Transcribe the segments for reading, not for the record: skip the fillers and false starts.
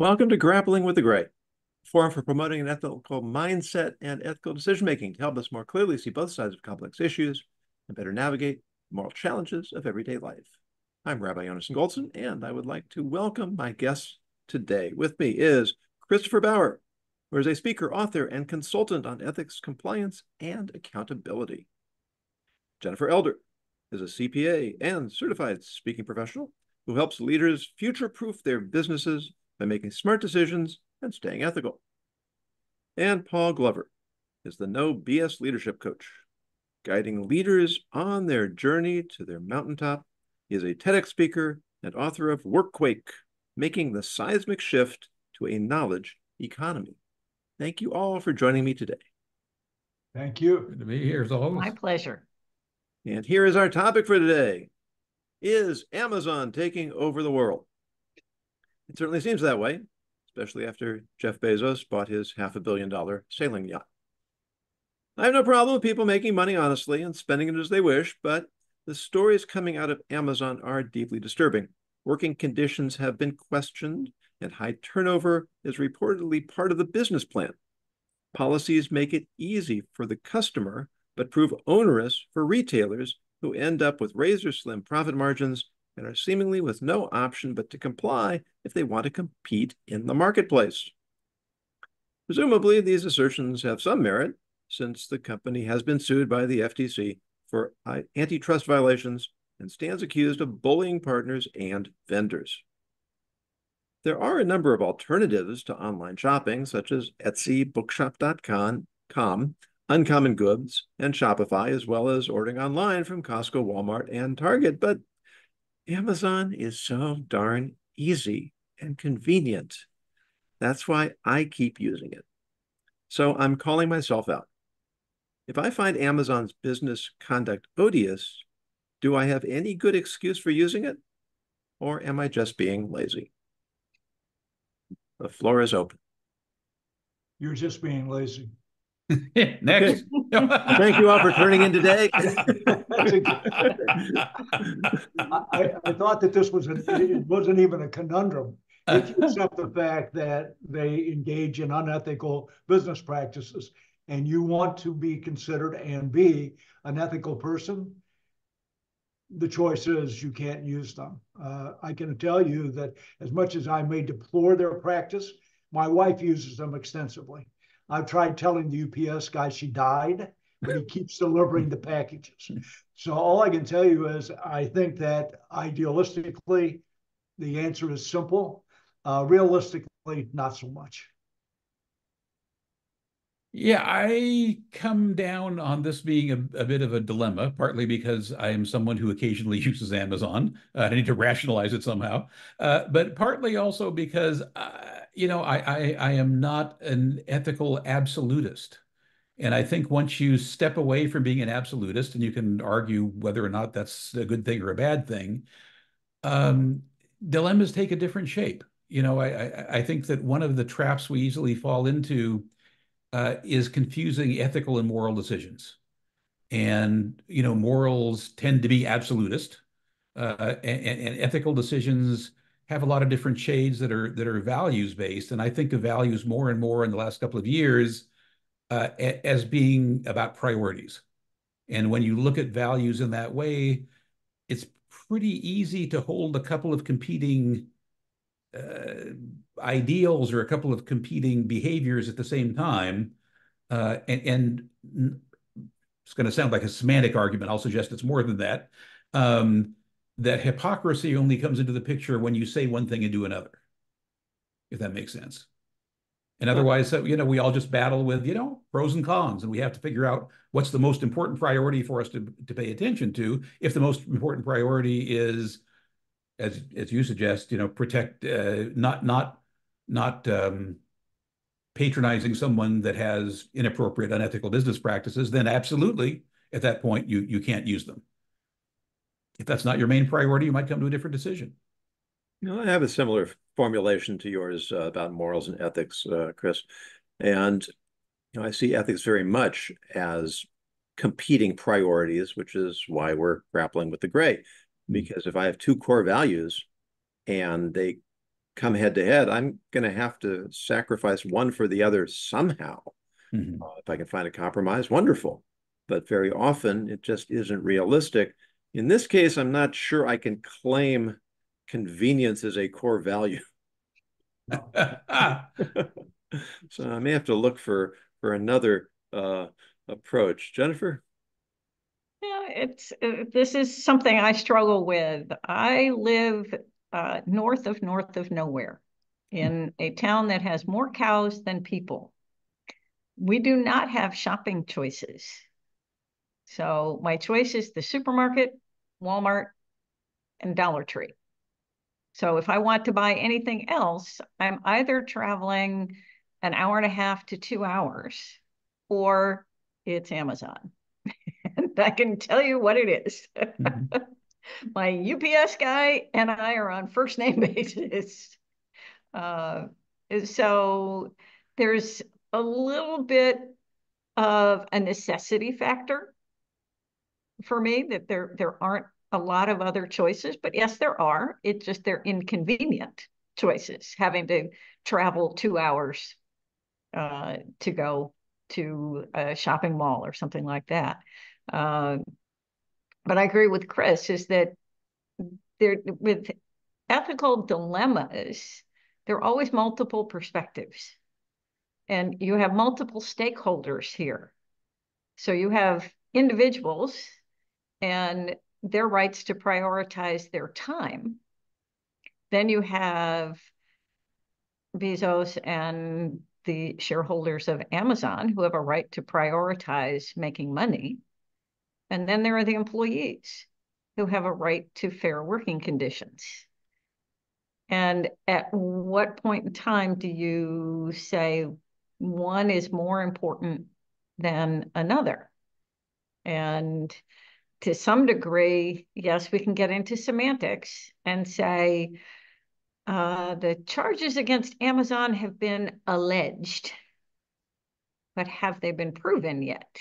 Welcome to Grappling with the Gray, a forum for promoting an ethical mindset and ethical decision-making to help us more clearly see both sides of complex issues and better navigate the moral challenges of everyday life. I'm Rabbi Yonason Goldson, and I would like to welcome my guest today. With me is Christopher Bauer, who is a speaker, author, and consultant on ethics, compliance, and accountability. Jennifer Elder is a CPA and certified speaking professional who helps leaders future-proof their businesses by making smart decisions and staying ethical. And Paul Glover is the No BS leadership coach, guiding leaders on their journey to their mountaintop. He is a TEDx speaker and author of Workquake, Making the Seismic Shift to a Knowledge Economy. Thank you all for joining me today. Thank you. Good to be here as always. My pleasure. And here is our topic for today. Is Amazon taking over the world? It certainly seems that way, especially after Jeff Bezos bought his $500 million sailing yacht. I have no problem with people making money honestly and spending it as they wish, but the stories coming out of Amazon are deeply disturbing. Working conditions have been questioned, and high turnover is reportedly part of the business plan. Policies make it easy for the customer, but prove onerous for retailers who end up with razor-slim profit margins and are seemingly with no option but to comply if they want to compete in the marketplace. Presumably, these assertions have some merit, since the company has been sued by the FTC for antitrust violations and stands accused of bullying partners and vendors. There are a number of alternatives to online shopping, such as Etsy, Bookshop.com, Uncommongoods, and Shopify, as well as ordering online from Costco, Walmart, and Target, but Amazon is so darn easy and convenient. That's why I keep using it. So I'm calling myself out. If I find Amazon's business conduct odious, do I have any good excuse for using it? Or am I just being lazy? The floor is open. You're just being lazy. Next. Thank you all for turning in today. I thought that this was it wasn't even a conundrum. If you accept the fact that they engage in unethical business practices and you want to be considered and be an ethical person, the choice is you can't use them. I can tell you that as much as I may deplore their practice, my wife uses them extensively. I've tried telling the UPS guy she died, but he keeps delivering the packages. So all I can tell you is I think that idealistically, the answer is simple. Realistically, not so much. Yeah, I come down on this being a bit of a dilemma, partly because I am someone who occasionally uses Amazon. I need to rationalize it somehow, but partly also because, I am not an ethical absolutist. And I think once you step away from being an absolutist, and you can argue whether or not that's a good thing or a bad thing, dilemmas take a different shape. I think that one of the traps we easily fall into is confusing ethical and moral decisions. And, morals tend to be absolutist, and ethical decisions have a lot of different shades that are values based. And I think of values more and more in the last couple of years as being about priorities. And when you look at values in that way, it's pretty easy to hold a couple of competing ideals or a couple of competing behaviors at the same time. And it's going to sound like a semantic argument. I'll suggest it's more than that. That hypocrisy only comes into the picture when you say one thing and do another, if that makes sense. And otherwise, we all just battle with, pros and cons, and we have to figure out what's the most important priority for us to pay attention to. If the most important priority is, as you suggest, protect, not patronizing someone that has inappropriate, unethical business practices, then absolutely, at that point, you can't use them. If that's not your main priority, you might come to a different decision. I have a similar formulation to yours about morals and ethics, Chris. And I see ethics very much as competing priorities, which is why we're grappling with the gray. Because if I have two core values and they come head to head, I'm going to have to sacrifice one for the other somehow. If I can find a compromise, wonderful. But very often it just isn't realistic. In this case, I'm not sure I can claim convenience as a core value. So I may have to look for another approach. Jennifer? Yeah, this is something I struggle with. I live north of nowhere in a town that has more cows than people. We do not have shopping choices. So my choice is the supermarket, Walmart, and Dollar Tree. So if I want to buy anything else, I'm either traveling an hour and a half to 2 hours, or it's Amazon. And I can tell you what it is. My UPS guy and I are on first name basis. So there's a little bit of a necessity factor for me, that there aren't a lot of other choices, but yes, there are. It's just they're inconvenient choices, having to travel 2 hours to go to a shopping mall or something like that. But I agree with Chris, is that there, with ethical dilemmas, there are always multiple perspectives, and you have multiple stakeholders here. So you have individuals and their rights to prioritize their time. Then you have Bezos and the shareholders of Amazon, who have a right to prioritize making money. And then there are the employees, who have a right to fair working conditions. And at what point in time do you say one is more important than another? And to some degree, yes, we can get into semantics and say the charges against Amazon have been alleged, but have they been proven yet?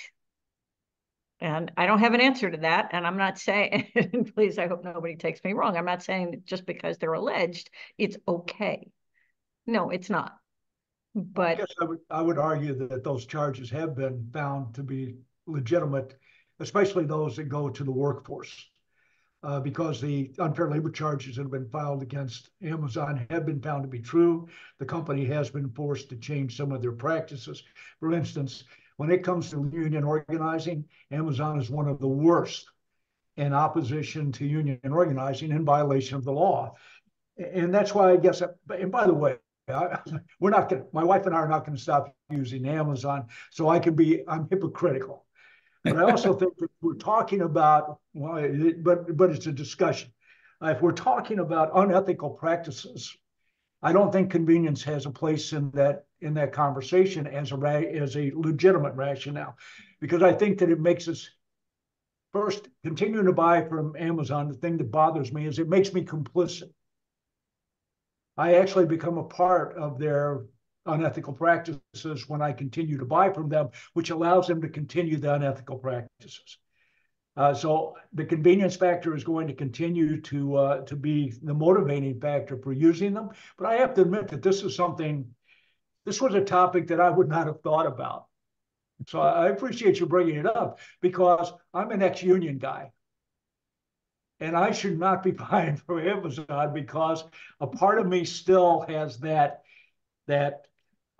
And I don't have an answer to that. And I'm not saying, please, I hope nobody takes me wrong, I'm not saying that just because they're alleged, it's okay. No, it's not. But I guess I would argue that those charges have been found to be legitimate, especially those that go to the workforce. Because the unfair labor charges that have been filed against Amazon have been found to be true. The company has been forced to change some of their practices. For instance, when it comes to union organizing, Amazon is one of the worst in opposition to union organizing, in violation of the law. And that's why I guess, and by the way, we're not going to, my wife and I are not going to stop using Amazon, so I'm hypocritical. But I also think that we're talking about, well, but it's a discussion. If we're talking about unethical practices, I don't think convenience has a place in that conversation as a legitimate rationale, because I think that it makes us, first, continuing to buy from Amazon. The thing that bothers me is it makes me complicit. I actually become a part of their unethical practices when I continue to buy from them, which allows them to continue the unethical practices. So the convenience factor is going to continue to be the motivating factor for using them. But I have to admit that this was a topic that I would not have thought about. So I appreciate you bringing it up, because I'm an ex-union guy. And I should not be buying from Amazon, because a part of me still has that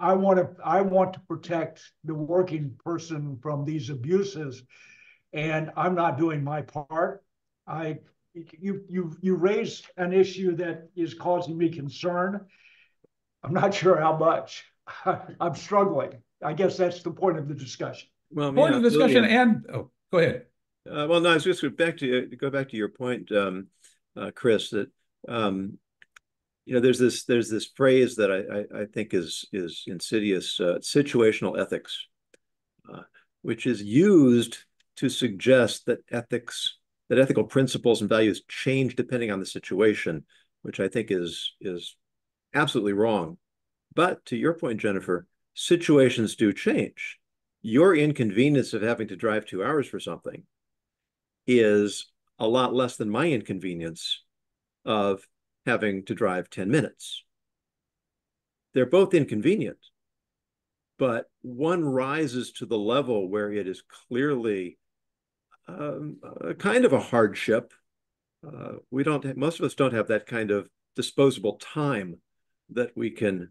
I want to protect the working person from these abuses, and I'm not doing my part. You raised an issue that is causing me concern. I'm not sure how much. I'm struggling. I guess that's the point of the discussion. Well, Point of discussion, and go ahead. Well, no, I was just go back to your point, Chris, that there's this phrase that I think is insidious, situational ethics, which is used to suggest that ethical principles and values change depending on the situation, which I think is absolutely wrong. But to your point, Jennifer, situations do change. Your inconvenience of having to drive 2 hours for something is a lot less than my inconvenience of having to drive 10 minutes. they're both inconvenient, but one rises to the level where it is clearly a kind of a hardship. Most of us don't have that kind of disposable time that we can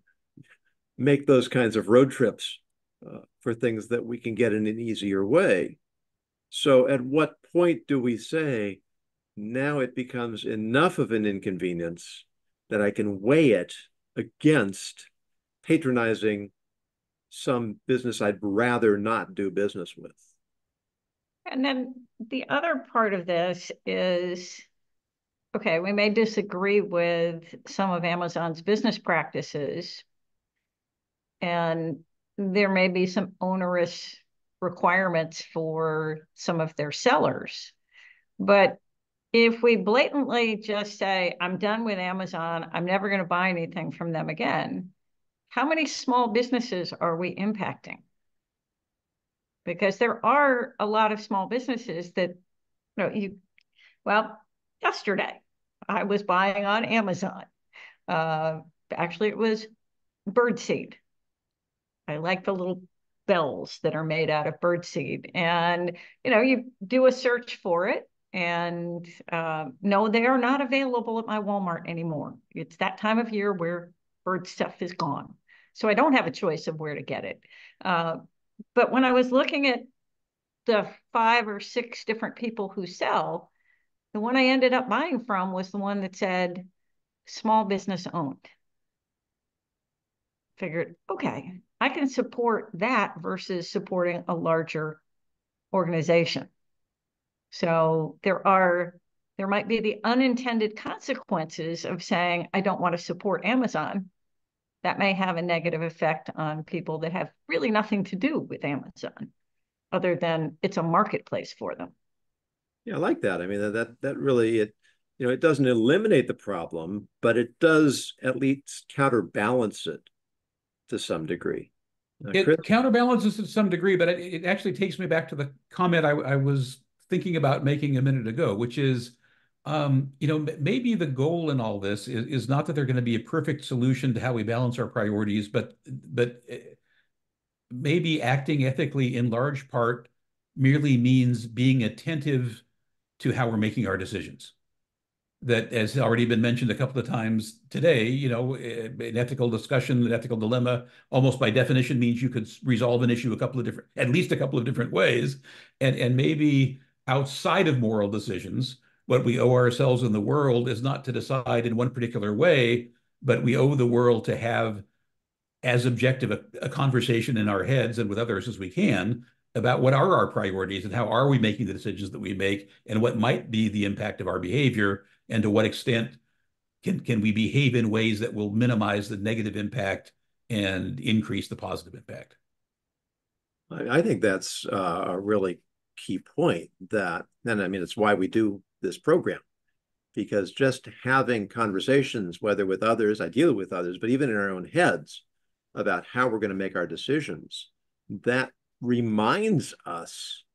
make those kinds of road trips for things that we can get in an easier way. So at what point do we say, now it becomes enough of an inconvenience that I can weigh it against patronizing some business I'd rather not do business with? And then the other part of this is, okay, we may disagree with some of Amazon's business practices, and there may be some onerous requirements for some of their sellers. But if we blatantly just say, I'm done with Amazon, I'm never going to buy anything from them again, how many small businesses are we impacting? Because there are a lot of small businesses that, yesterday I was buying on Amazon. Actually, it was birdseed. I like the little bells that are made out of birdseed. And, you do a search for it, and no, they are not available at my Walmart anymore. It's that time of year where bird stuff is gone. So I don't have a choice of where to get it. But when I was looking at the 5 or 6 different people who sell, the one I ended up buying from was the one that said small business owned. Figured, okay, I can support that versus supporting a larger organization. So there might be the unintended consequences of saying, I don't want to support Amazon. That may have a negative effect on people that have really nothing to do with Amazon, other than it's a marketplace for them. Yeah, I like that. I mean, that really, it doesn't eliminate the problem, but it does at least counterbalance it to some degree. It counterbalances to some degree, but it actually takes me back to the comment I was thinking about making a minute ago, which is, maybe the goal in all this is not that they're going to be a perfect solution to how we balance our priorities, but maybe acting ethically in large part merely means being attentive to how we're making our decisions. That has already been mentioned a couple of times today, an ethical discussion, an ethical dilemma, almost by definition means you could resolve an issue at least a couple of different ways. And maybe outside of moral decisions, what we owe ourselves in the world is not to decide in one particular way, but we owe the world to have as objective a conversation in our heads and with others as we can about what are our priorities and how are we making the decisions that we make and what might be the impact of our behavior, and to what extent can we behave in ways that will minimize the negative impact and increase the positive impact. I think that's a really key point, and I mean, it's why we do this program, because just having conversations, whether with others, ideally with others, but even in our own heads, about how we're going to make our decisions, that reminds us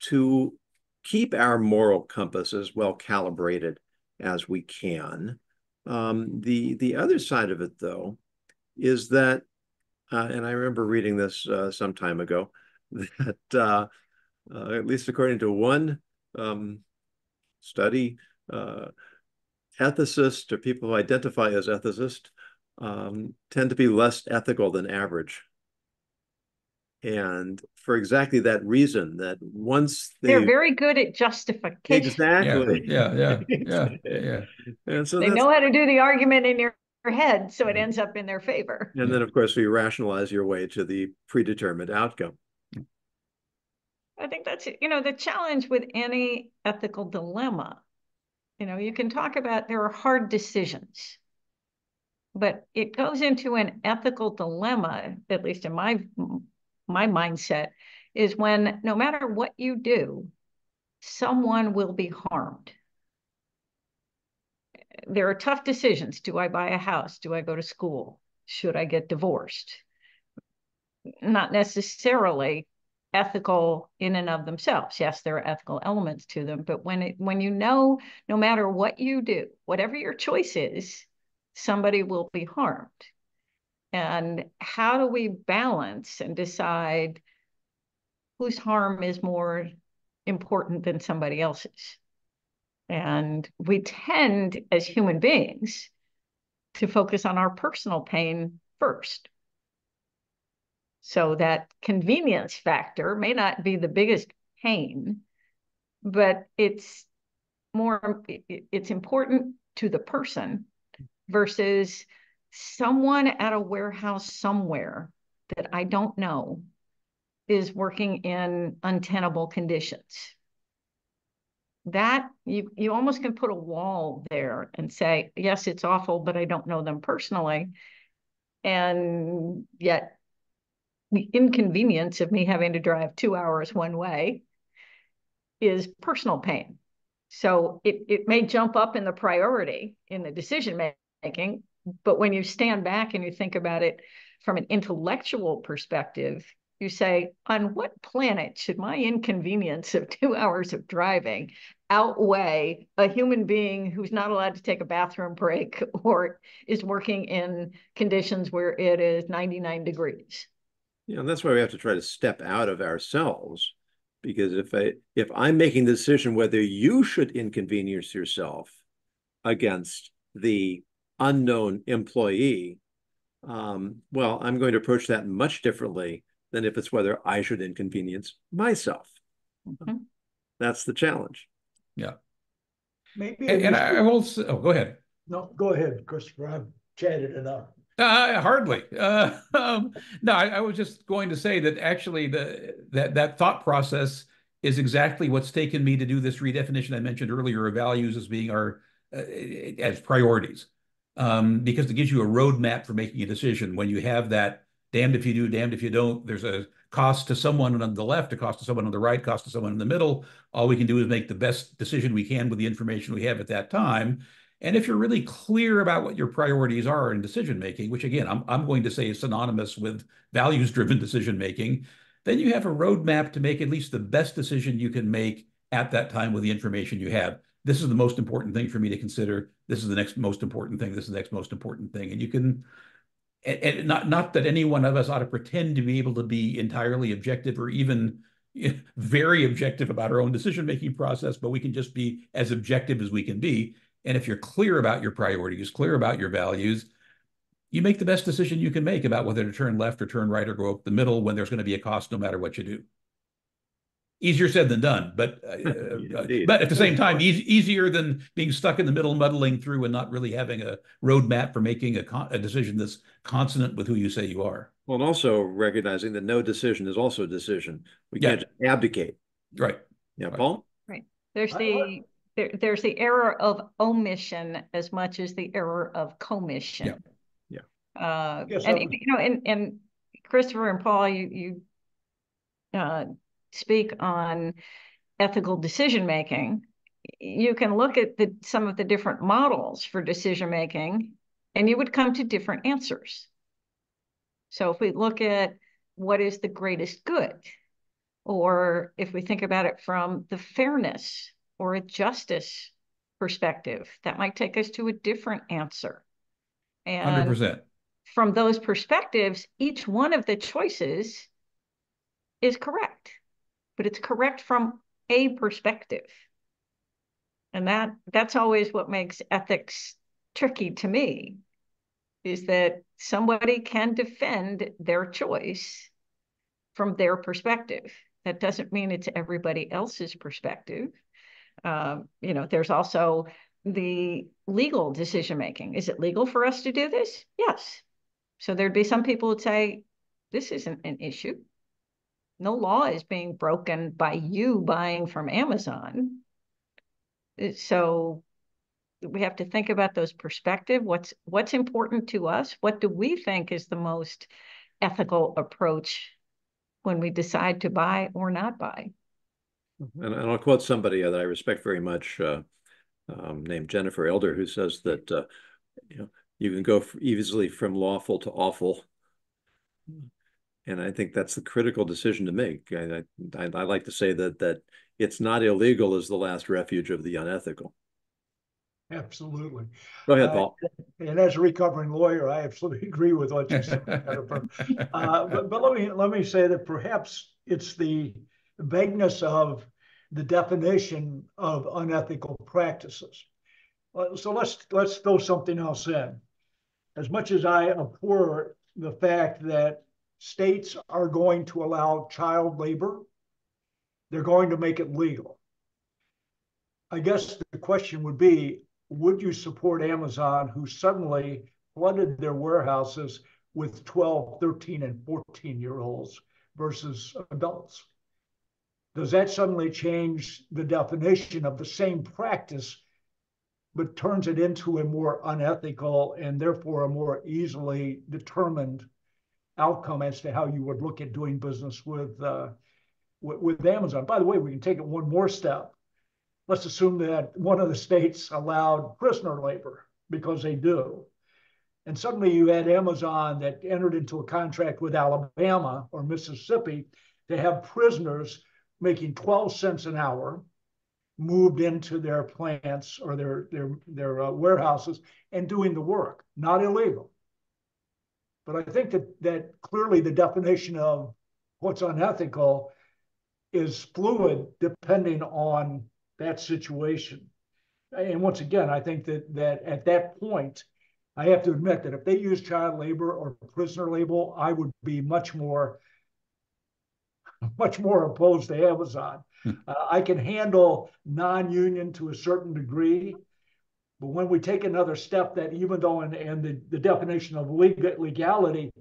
to keep our moral compass as well calibrated as we can. The other side of it, though, is that, and I remember reading this some time ago, that at least according to one study, ethicists, or people who identify as ethicists, tend to be less ethical than average. And for exactly that reason, that once they're very good at justification. Exactly. Yeah. And so they know how to do the argument in your head, so it ends up in their favor. And then, of course, you rationalize your way to the predetermined outcome. I think that's, the challenge with any ethical dilemma. You can talk about there are hard decisions, but it goes into an ethical dilemma, at least in my mindset, is when no matter what you do, someone will be harmed. There are tough decisions. Do I buy a house? Do I go to school? Should I get divorced? Not necessarily ethical in and of themselves. Yes, there are ethical elements to them, but when no matter what you do, whatever your choice is, somebody will be harmed. And how do we balance and decide whose harm is more important than somebody else's? And we tend, as human beings, to focus on our personal pain first. So that convenience factor may not be the biggest pain, but it's important to the person versus someone at a warehouse somewhere that I don't know is working in untenable conditions. That you almost can put a wall there and say, yes, it's awful, but I don't know them personally. And yet the inconvenience of me having to drive 2 hours one way is personal pain. So it may jump up in the priority in the decision making, but when you stand back and you think about it from an intellectual perspective, you say, on what planet should my inconvenience of 2 hours of driving outweigh a human being who's not allowed to take a bathroom break or is working in conditions where it is 99 degrees? Yeah, and that's why we have to try to step out of ourselves. Because if I'm making the decision whether you should inconvenience yourself against the unknown employee, well, I'm going to approach that much differently than if it's whether I should inconvenience myself. Mm-hmm. That's the challenge. Yeah. Maybe. And I will say, oh, go ahead. No, go ahead, Christopher. I've chatted enough. Hardly. No, I was just going to say that actually that thought process is exactly what's taken me to do this redefinition I mentioned earlier of values as being our as priorities, because it gives you a roadmap for making a decision. When you have that damned if you do, damned if you don't, there's a cost to someone on the left, a cost to someone on the right, cost to someone in the middle. All we can do is make the best decision we can with the information we have at that time. And if you're really clear about what your priorities are in decision making, which again, I'm going to say is synonymous with values-driven decision making, then you have a roadmap to make at least the best decision you can make at that time with the information you have. This is the most important thing for me to consider. This is the next most important thing. This is the next most important thing. And you can, and not that any one of us ought to pretend to be able to be entirely objective or even very objective about our own decision-making process, but we can just be as objective as we can be. And if you're clear about your priorities, clear about your values, you make the best decision you can make about whether to turn left or turn right or go up the middle when there's going to be a cost no matter what you do. Easier said than done, but at the same time, easier than being stuck in the middle, muddling through and not really having a roadmap for making a decision that's consonant with who you say you are. Well, and also recognizing that no decision is also a decision. We can't just abdicate. Right. Yeah, Paul? Right. There's the error of omission as much as the error of commission. Yeah. And Christopher and Paul, you speak on ethical decision making. You can look at some of the different models for decision making, and you would come to different answers. So if we look at what is the greatest good, or if we think about it from the fairness or a justice perspective, that might take us to a different answer. And 100%. From those perspectives, each one of the choices is correct, but it's correct from a perspective. And that's always what makes ethics tricky to me, is that somebody can defend their choice from their perspective. That doesn't mean it's everybody else's perspective. There's also the legal decision making. Is it legal for us to do this? Yes. So there'd be some people who'd say, this isn't an issue. No law is being broken by you buying from Amazon. So we have to think about those perspectives. What's important to us? What do we think is the most ethical approach when we decide to buy or not buy? And I'll quote somebody that I respect very much, named Jennifer Elder, who says that you can go easily from lawful to awful. And I think that's the critical decision to make. I like to say that it's not illegal is the last refuge of the unethical. Absolutely. Go ahead, Paul. And as a recovering lawyer, I absolutely agree with what you said, Jennifer. But let me say that perhaps it's the vagueness of the definition of unethical practices. So let's throw something else in. As much as I abhor the fact that states are going to allow child labor, they're going to make it legal. I guess the question would be, would you support Amazon, who suddenly flooded their warehouses with 12, 13, and 14-year-olds versus adults? Does that suddenly change the definition of the same practice, but turns it into a more unethical and therefore a more easily determined outcome as to how you would look at doing business with Amazon? By the way, we can take it one more step. Let's assume that one of the states allowed prisoner labor, because they do. And suddenly you had Amazon that entered into a contract with Alabama or Mississippi to have prisoners making 12 cents an hour moved into their plants or their warehouses and doing the work. Not illegal. But I think that clearly the definition of what's unethical is fluid depending on that situation. And once again, I think that at that point, I have to admit that if they use child labor or prisoner labor, I would be much more opposed to Amazon. I can handle non-union to a certain degree, but when we take another step, that even though and the definition of legality,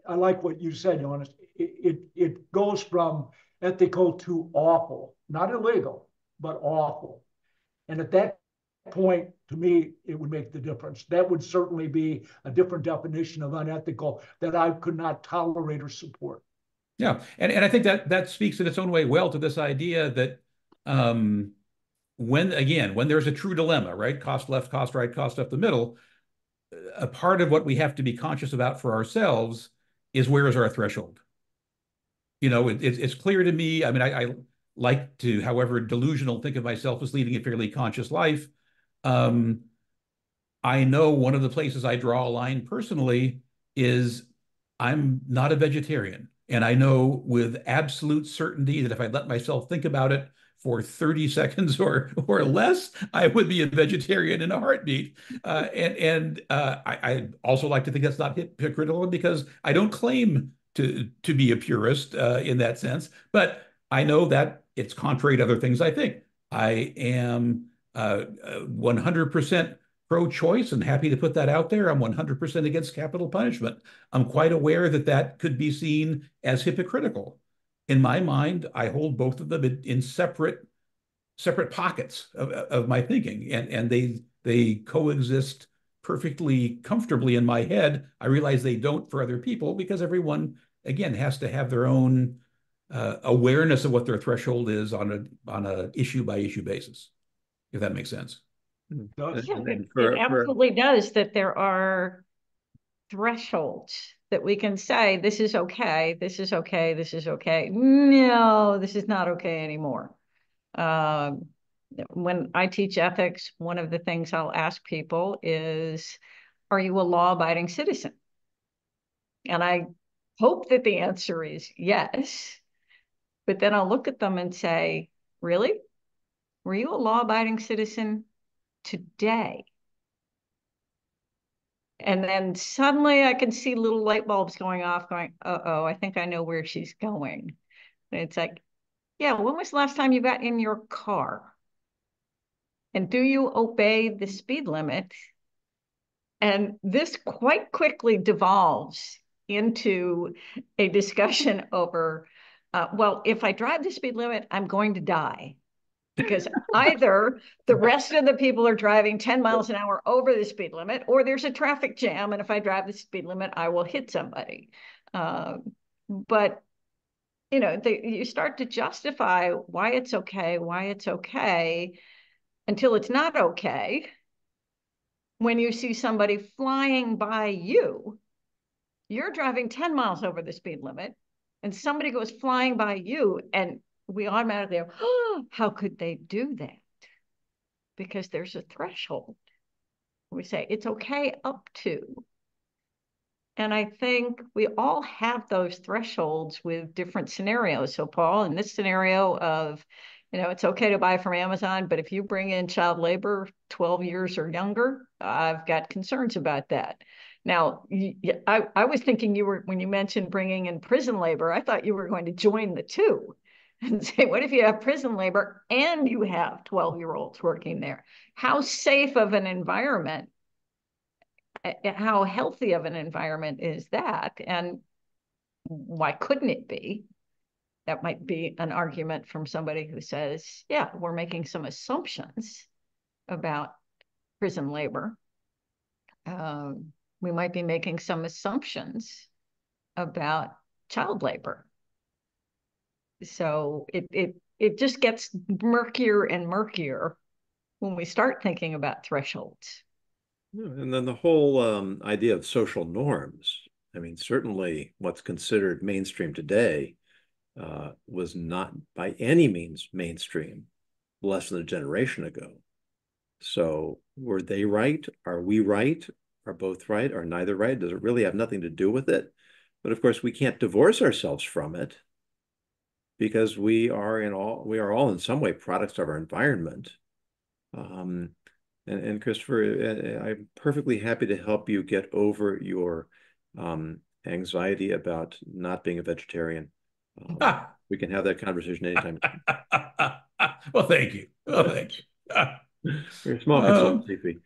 I like what you said, Jonas. It goes from ethical to awful, not illegal, but awful. And at that point, to me, it would make the difference. That would certainly be a different definition of unethical that I could not tolerate or support. Yeah, and I think that speaks in its own way well to this idea that when there's a true dilemma, right? Cost left, cost right, cost up the middle, a part of what we have to be conscious about for ourselves is, where is our threshold? It's clear to me. I mean, I like to, however delusional, think of myself as leading a fairly conscious life. I know one of the places I draw a line personally is I'm not a vegetarian. And I know with absolute certainty that if I let myself think about it for 30 seconds or less, I would be a vegetarian in a heartbeat. I also like to think that's not hypocritical, because I don't claim to be a purist in that sense, but I know that it's contrary to other things I think. I am 100% pro-choice and happy to put that out there. I'm 100% against capital punishment. I'm quite aware that could be seen as hypocritical. In my mind, I hold both of them in separate pockets of my thinking, and they coexist perfectly comfortably in my head. I realize they don't for other people, because everyone, again, has to have their own awareness of what their threshold is on a issue by issue basis, if that makes sense. Yeah, it absolutely does, that there are thresholds that we can say, this is okay, this is okay, this is okay. No, this is not okay anymore. When I teach ethics, one of the things I'll ask people is, are you a law-abiding citizen? And I hope that the answer is yes. But then I'll look at them and say, really? Were you a law-abiding citizen today? And then suddenly I can see little light bulbs going off, going, uh-oh, I think I know where she's going. And it's like, yeah, when was the last time you got in your car? And do you obey the speed limit? And this quite quickly devolves into a discussion over, well, if I drive the speed limit, I'm going to die. Because either the rest of the people are driving 10 miles an hour over the speed limit, or there's a traffic jam, and if I drive the speed limit, I will hit somebody. But you start to justify why it's okay, until it's not okay. When you see somebody flying by you, you're driving 10 miles over the speed limit, and somebody goes flying by you, and we automatically go, oh, how could they do that? because there's a threshold. We say it's okay up to. And I think we all have those thresholds with different scenarios. So, Paul, in this scenario of, it's okay to buy from Amazon, but if you bring in child labor 12 years or younger, I've got concerns about that. Now, I was thinking when you mentioned bringing in prison labor, I thought you were going to join the two and say, what if you have prison labor and you have 12-year-olds working there? How safe of an environment, how healthy of an environment is that? And why couldn't it be? That might be an argument from somebody who says, yeah, we're making some assumptions about prison labor. We might be making some assumptions about child labor. So it just gets murkier and murkier when we start thinking about thresholds. And then the whole idea of social norms. I mean, certainly what's considered mainstream today was not by any means mainstream less than a generation ago. So were they right? Are we right? Are both right? Are neither right? Does it really have nothing to do with it? But of course, we can't divorce ourselves from it because we are all in some way products of our environment. And Christopher, I'm perfectly happy to help you get over your anxiety about not being a vegetarian. We can have that conversation anytime. Well, thank you. Well, thank you. Very small consultancy fee.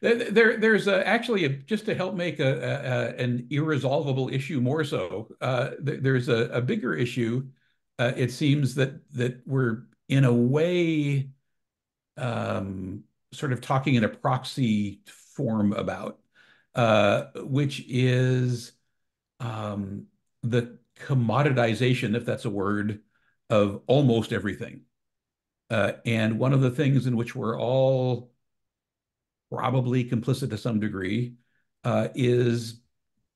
There's actually just to help make an irresolvable issue more so. There's a bigger issue. It seems that we're in a way sort of talking in a proxy form about, which is the commoditization, if that's a word, of almost everything. And one of the things in which we're all probably complicit to some degree is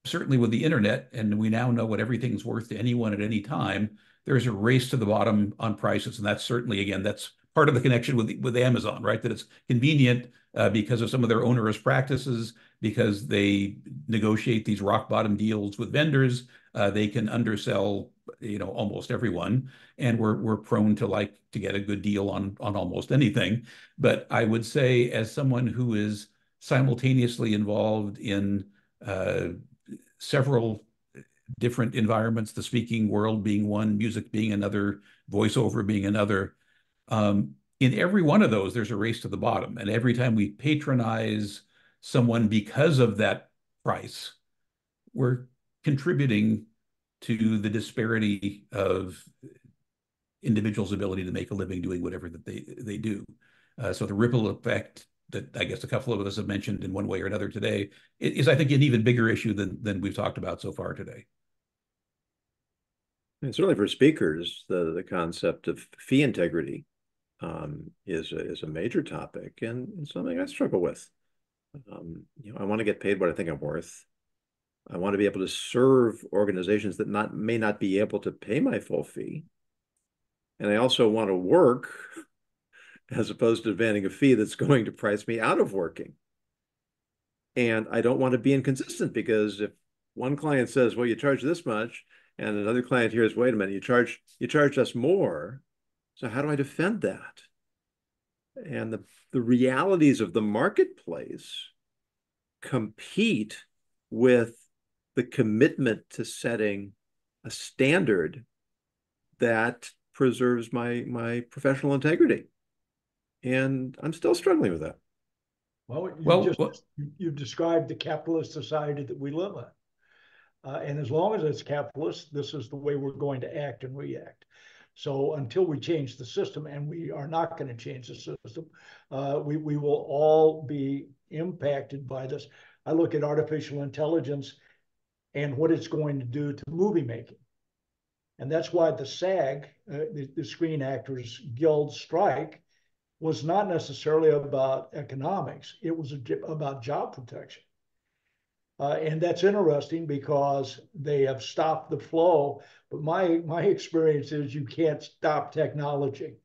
certainly with the internet, and we now know what everything's worth to anyone at any time. There's a race to the bottom on prices, and that's certainly, again, that's part of the connection with Amazon, right? That it's convenient because of some of their onerous practices, because they negotiate these rock bottom deals with vendors. They can undersell, almost everyone, and we're prone to get a good deal on almost anything. But I would say, as someone who is simultaneously involved in several different environments, the speaking world being one, music being another, voiceover being another. In every one of those, there's a race to the bottom. And every time we patronize someone because of that price, we're contributing to the disparity of individuals' ability to make a living doing whatever that they do. So the ripple effect that I guess a couple of us have mentioned in one way or another today is, I think, an even bigger issue than we've talked about so far today. And certainly for speakers, the concept of fee integrity is a major topic and something I struggle with. I want to get paid what I think I'm worth. I want to be able to serve organizations that may not be able to pay my full fee. And I also want to work as opposed to demanding a fee that's going to price me out of working. And I don't want to be inconsistent, because if one client says, well, you charge this much, and another client hears, wait a minute, you charged us more. So how do I defend that? And the realities of the marketplace compete with the commitment to setting a standard that preserves my professional integrity. And I'm still struggling with that. Well, you've described the capitalist society that we live in. And as long as it's capitalist, this is the way we're going to act and react. So until we change the system, and we are not going to change the system, we will all be impacted by this. I look at artificial intelligence and what it's going to do to movie making. And that's why the SAG, the Screen Actors Guild strike, was not necessarily about economics. It was about job protection. And that's interesting because they have stopped the flow. But my experience is you can't stop technology.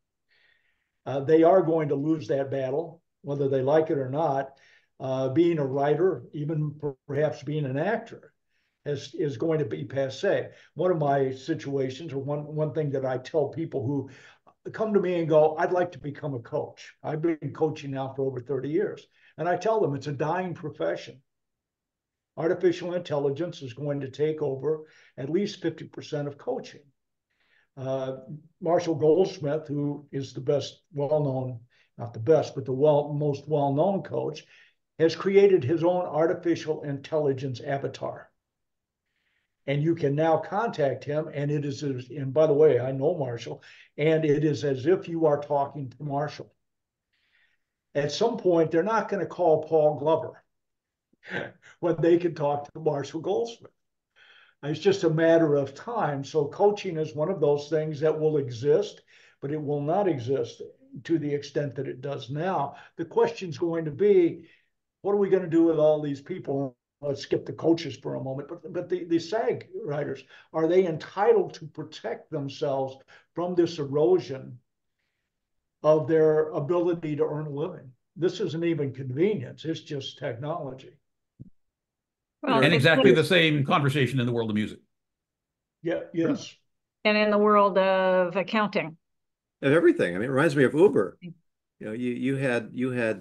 They are going to lose that battle, whether they like it or not. Being a writer, even perhaps being an actor, is going to be passe. One of my situations, or one thing that I tell people who come to me and go, I'd like to become a coach. I've been coaching now for over 30 years. And I tell them it's a dying profession. Artificial intelligence is going to take over at least 50% of coaching. Marshall Goldsmith, who is the best, well-known, not the best, but the most well-known coach, has created his own artificial intelligence avatar. And you can now contact him, and it is, and by the way, I know Marshall, and it is as if you are talking to Marshall. At some point, they're not going to call Paul Glover when they can talk to Marshall Goldsmith. It's just a matter of time. So coaching is one of those things that will exist, but it will not exist to the extent that it does now. The question's going to be, what are we going to do with all these people? Let's skip the coaches for a moment, but the SAG writers, are they entitled to protect themselves from this erosion of their ability to earn a living? This isn't even convenience, it's just technology. Well, and exactly the same conversation in the world of music. Yeah, yes. And in the world of accounting. Of everything. I mean, it reminds me of Uber. You know, you had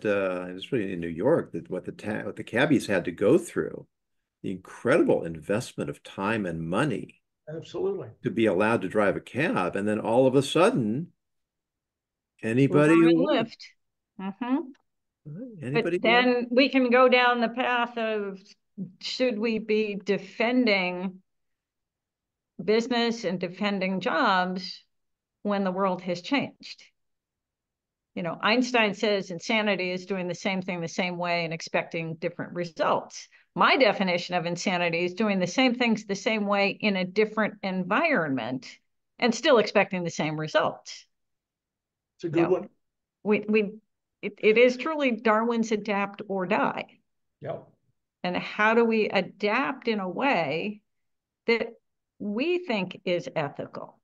especially in New York, that what the cabbies had to go through, the incredible investment of time and money. Absolutely. To be allowed to drive a cab, and then all of a sudden, anybody Uber who and Lyft. Mm-hmm. Anybody but then we can go down the path of, should we be defending business and defending jobs when the world has changed? You know, Einstein says insanity is doing the same thing the same way and expecting different results. My definition of insanity is doing the same things the same way in a different environment and still expecting the same results. It's a good one. It is truly Darwin's adapt or die. Yep. And how do we adapt in a way that we think is ethical?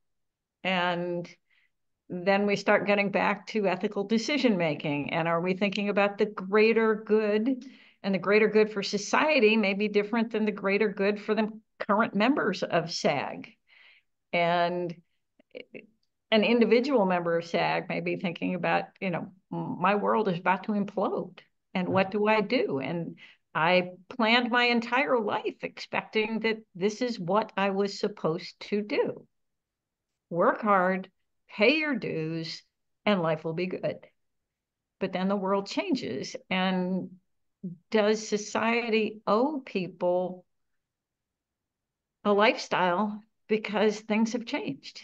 And then we start getting back to ethical decision making. And are we thinking about the greater good? And the greater good for society may be different than the greater good for the current members of SAG. And an individual member of SAG may be thinking about, you know, my world is about to implode. And what do I do? And I planned my entire life expecting that this is what I was supposed to do. Work hard, pay your dues, and life will be good. But then the world changes. And does society owe people a lifestyle because things have changed?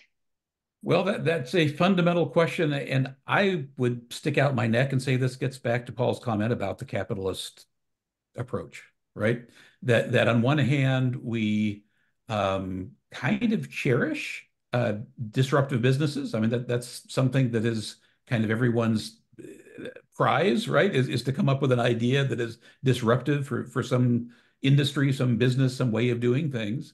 Well, that's a fundamental question. And I would stick out my neck and say this gets back to Paul's comment about the capitalist approach, right? That on one hand, we kind of cherish disruptive businesses. I mean, that's something that is kind of everyone's prize, right? Is to come up with an idea that is disruptive for some industry, some business, some way of doing things.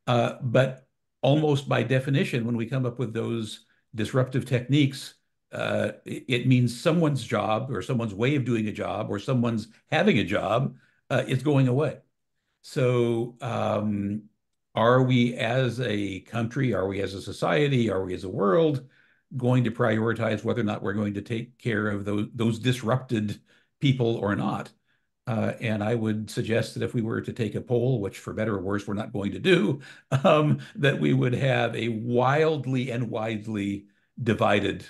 But almost by definition, when we come up with those disruptive techniques, it means someone's job or someone's way of doing a job or someone's having a job is going away. So are we as a country, are we as a society, are we as a world going to prioritize whether or not we're going to take care of those disrupted people or not? And I would suggest that if we were to take a poll, which for better or worse we're not going to do, that we would have a wildly and widely divided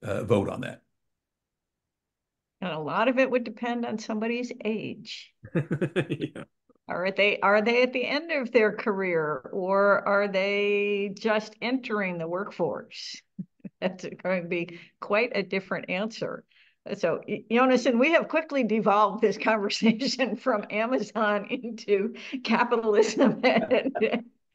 vote on that. And a lot of it would depend on somebody's age. Yeah. Are they at the end of their career, or are they just entering the workforce? That's going to be quite a different answer. So, Jonas, and we have quickly devolved this conversation from Amazon into capitalism.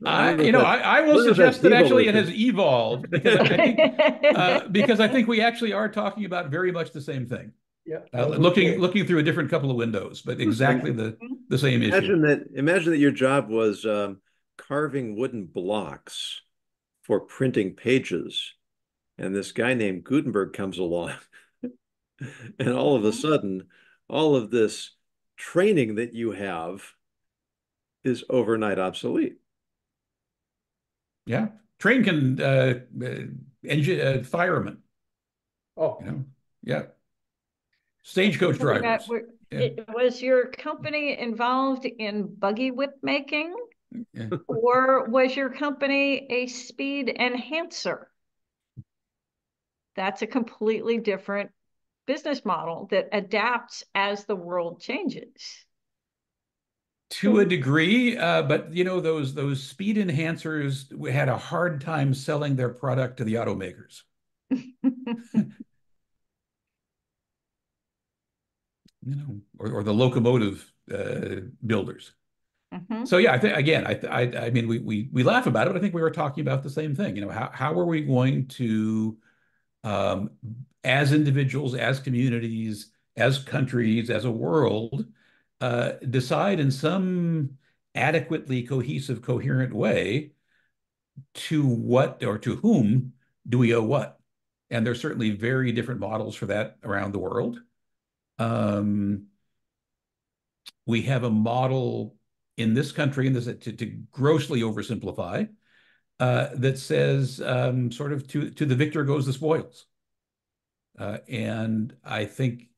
I will suggest that actually it has evolved because I think we actually are talking about very much the same thing. Yeah. Looking through a different couple of windows, but exactly the same issue. Imagine that your job was carving wooden blocks for printing pages and this guy named Gutenberg comes along, and all of a sudden, all of this training that you have is overnight obsolete. Yeah. Train can engine firemen. Oh, Yeah. Stagecoach drivers. Yeah. Was your company involved in buggy whip making, Yeah. or was your company a speed enhancer? That's a completely different business model that adapts as the world changes. To a degree, but those speed enhancers had a hard time selling their product to the automakers. Or the locomotive builders. So yeah, I think again, I mean, we laugh about it, but I think we were talking about the same thing. How are we going to, as individuals, as communities, as countries, as a world, decide in some adequately cohesive, coherent way to what or to whom do we owe what? And there's certainly very different models for that around the world. We have a model in this country, and this to grossly oversimplify, that says sort of to the victor goes the spoils. And I think,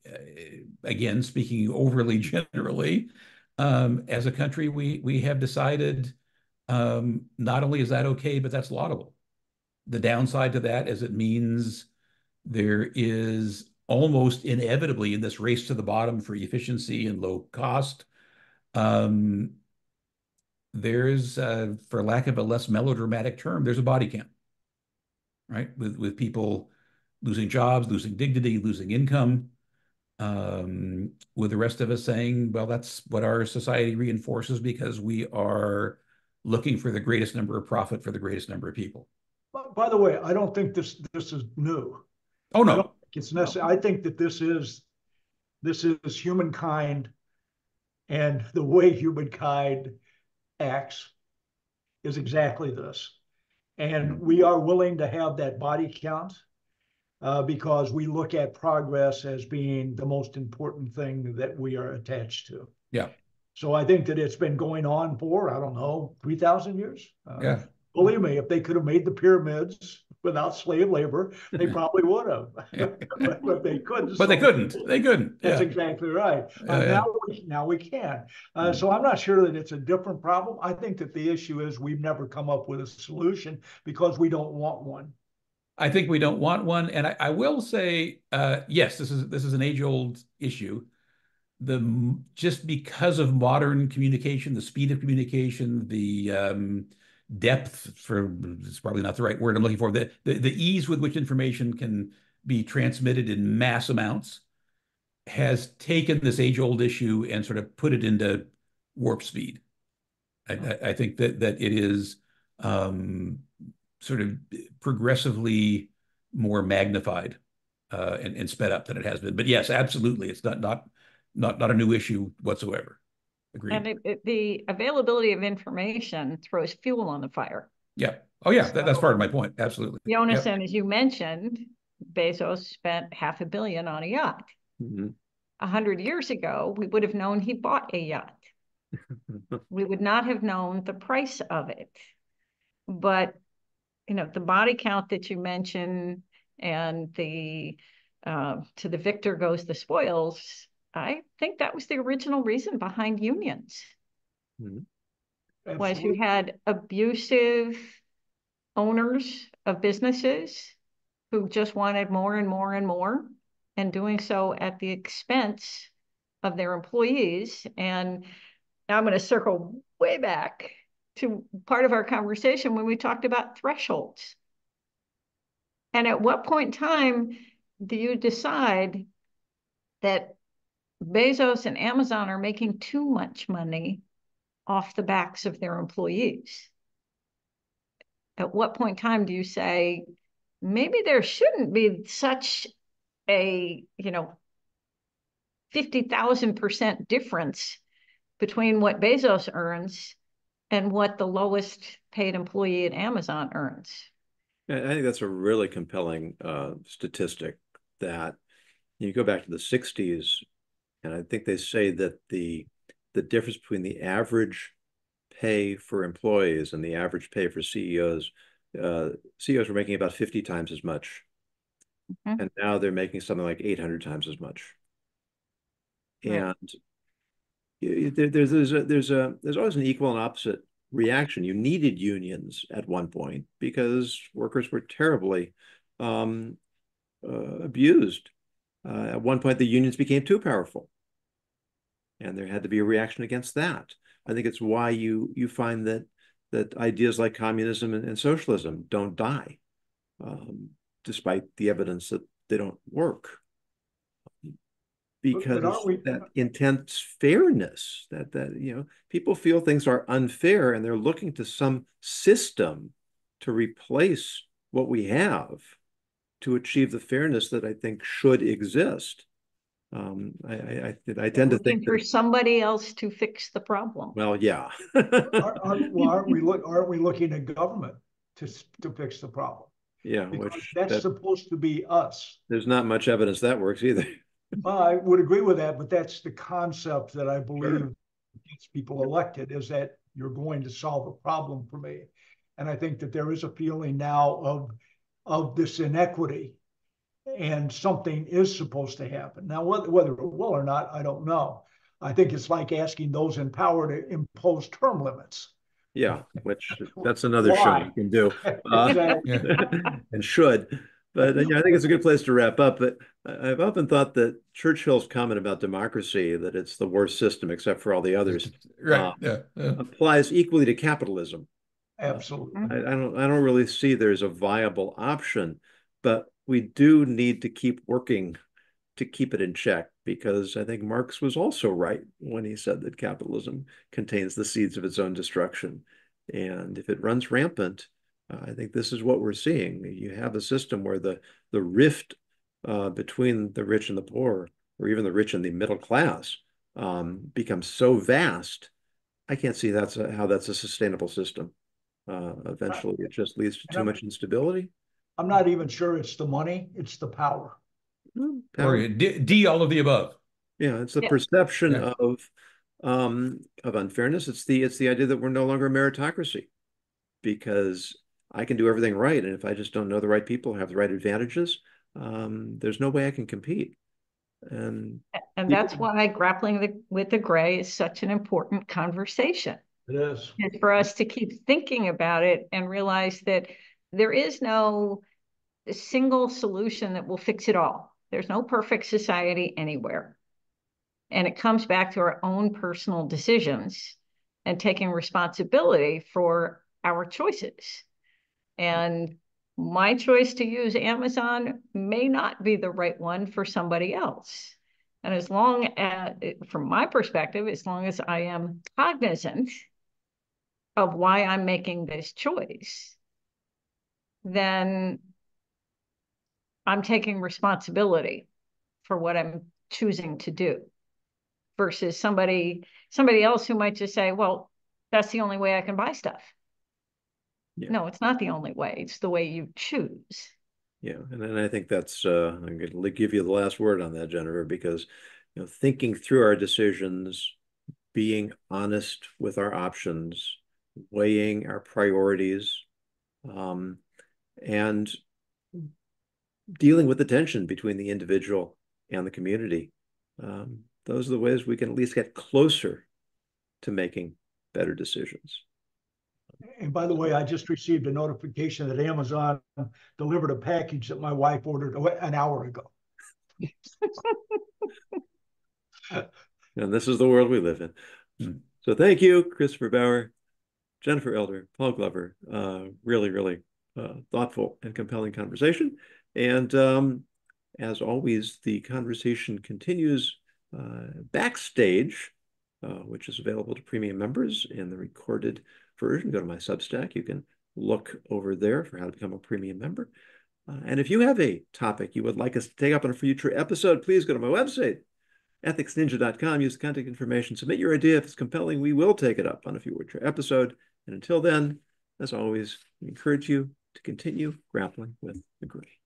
again, speaking overly generally, as a country, we have decided not only is that okay, but that's laudable. The downside to that is it means there is almost inevitably in this race to the bottom for efficiency and low cost, there's, for lack of a less melodramatic term, there's a body count, right? With people losing jobs, losing dignity, losing income, with the rest of us saying, well, that's what our society reinforces because we are looking for the greatest number of profit for the greatest number of people. by the way, I don't think this is new. Oh I don't no, think it's necessary. I think that this is humankind, and the way humankind acts is exactly this. And we are willing to have that body count because we look at progress as being the most important thing that we are attached to. yeah, So I think that it's been going on for, I don't know, 3,000 years. yeah. Believe me, if they could have made the pyramids without slave labor, they probably would have. But they couldn't. But they couldn't. They couldn't. That's Yeah. exactly right. Yeah. Now we can. So I'm not sure that it's a different problem. I think that the issue is we've never come up with a solution because we don't want one. I think we don't want one. And I will say, yes, this is an age-old issue. Just because of modern communication, the speed of communication, the depth, for it's probably not the right word I'm looking for, the ease with which information can be transmitted in mass amounts has taken this age-old issue and sort of put it into warp speed. I think that it is sort of progressively more magnified and sped up than it has been. But yes, absolutely, it's not a new issue whatsoever. Agreed. And the availability of information throws fuel on the fire. Yeah. Oh yeah, that's part of my point. Absolutely. Jonas, Yep. and as you mentioned, Bezos spent $500 million on a yacht. 100 years ago, we would have known he bought a yacht. We would not have known the price of it. But the body count that you mentioned and the to the victor goes the spoils, I think that was the original reason behind unions. Was you had abusive owners of businesses who just wanted more and more and more, and doing so at the expense of their employees. And now I'm going to circle way back to part of our conversation when we talked about thresholds. And at what point in time do you decide that Bezos and Amazon are making too much money off the backs of their employees? At what point in time do you say, maybe there shouldn't be such a 50,000% difference between what Bezos earns and what the lowest paid employee at Amazon earns? I think that's a really compelling statistic that you go back to the 60s, and I think they say that the difference between the average pay for employees and the average pay for CEOs, CEOs were making about 50 times as much, Mhm. and now they're making something like 800 times as much. Right. And there's always an equal and opposite reaction. You needed unions at one point because workers were terribly um, abused. At one point, the unions became too powerful, and there had to be a reaction against that. I think it's why you find that ideas like communism and socialism don't die, um, despite the evidence that they don't work, But aren't because we, that intense fairness that people feel things are unfair and they're looking to some system to replace what we have to achieve the fairness that I think should exist. I They're tend to looking think for that, somebody else to fix the problem. well, yeah. aren't we looking at government to fix the problem? Yeah, Because which that's that supposed to be us. there's not much evidence that works either. I would agree with that, but that's the concept that I believe Sure. gets people elected, is that you're going to solve a problem for me. And I think that there is a feeling now of this inequity, and something is supposed to happen. Now, whether it will or not, I don't know. I think it's like asking those in power to impose term limits. Yeah, which that's another show Why? you can do, Exactly. Yeah. and should. But I think it's a good place to wrap up. But I've often thought that Churchill's comment about democracy, that it's the worst system except for all the others, Right. Yeah. applies equally to capitalism. Absolutely. I don't really see there's a viable option, but we do need to keep working to keep it in check, because I think Marx was also right when he said that capitalism contains the seeds of its own destruction. And if it runs rampant, I think this is what we're seeing. You have a system where the rift between the rich and the poor, or even the rich and the middle class, becomes so vast. I can't see how that's a sustainable system. Eventually, it just leads to And too much instability. I'm not even sure it's the money, it's the power. Power. Or D, all of the above. Yeah, it's the Yeah. perception Yeah. of unfairness. It's the idea that we're no longer a meritocracy, because I can do everything right, and if I just don't know the right people, have the right advantages, there's no way I can compete. And And people, that's why grappling with the gray is such an important conversation. It is. It's for us to keep thinking about it and realize that there is no single solution that will fix it all. There's no perfect society anywhere. And it comes back to our own personal decisions and taking responsibility for our choices. And my choice to use Amazon may not be the right one for somebody else. And as long as, from my perspective, as long as I am cognizant of why I'm making this choice, then I'm taking responsibility for what I'm choosing to do, versus somebody else who might just say, well, that's the only way I can buy stuff. yeah, No, it's not the only way. It's the way you choose. yeah, and I think that's I'm going to give you the last word on that, Jennifer, because thinking through our decisions, being honest with our options, weighing our priorities, um, and dealing with the tension between the individual and the community. Those are the ways we can at least get closer to making better decisions. And by the way, I just received a notification that Amazon delivered a package that my wife ordered an hour ago. And this is the world we live in. So thank you, Christopher Bauer, Jennifer Elder, Paul Glover. Really, really thoughtful and compelling conversation. And as always, the conversation continues backstage, which is available to premium members in the recorded version. Go to my Substack. You can look over there for how to become a premium member. And if you have a topic you would like us to take up on a future episode, please go to my website, ethicsninja.com. Use the contact information. Submit your idea. If it's compelling, we will take it up on a future episode. And until then, as always, we encourage you to continue grappling with the gray.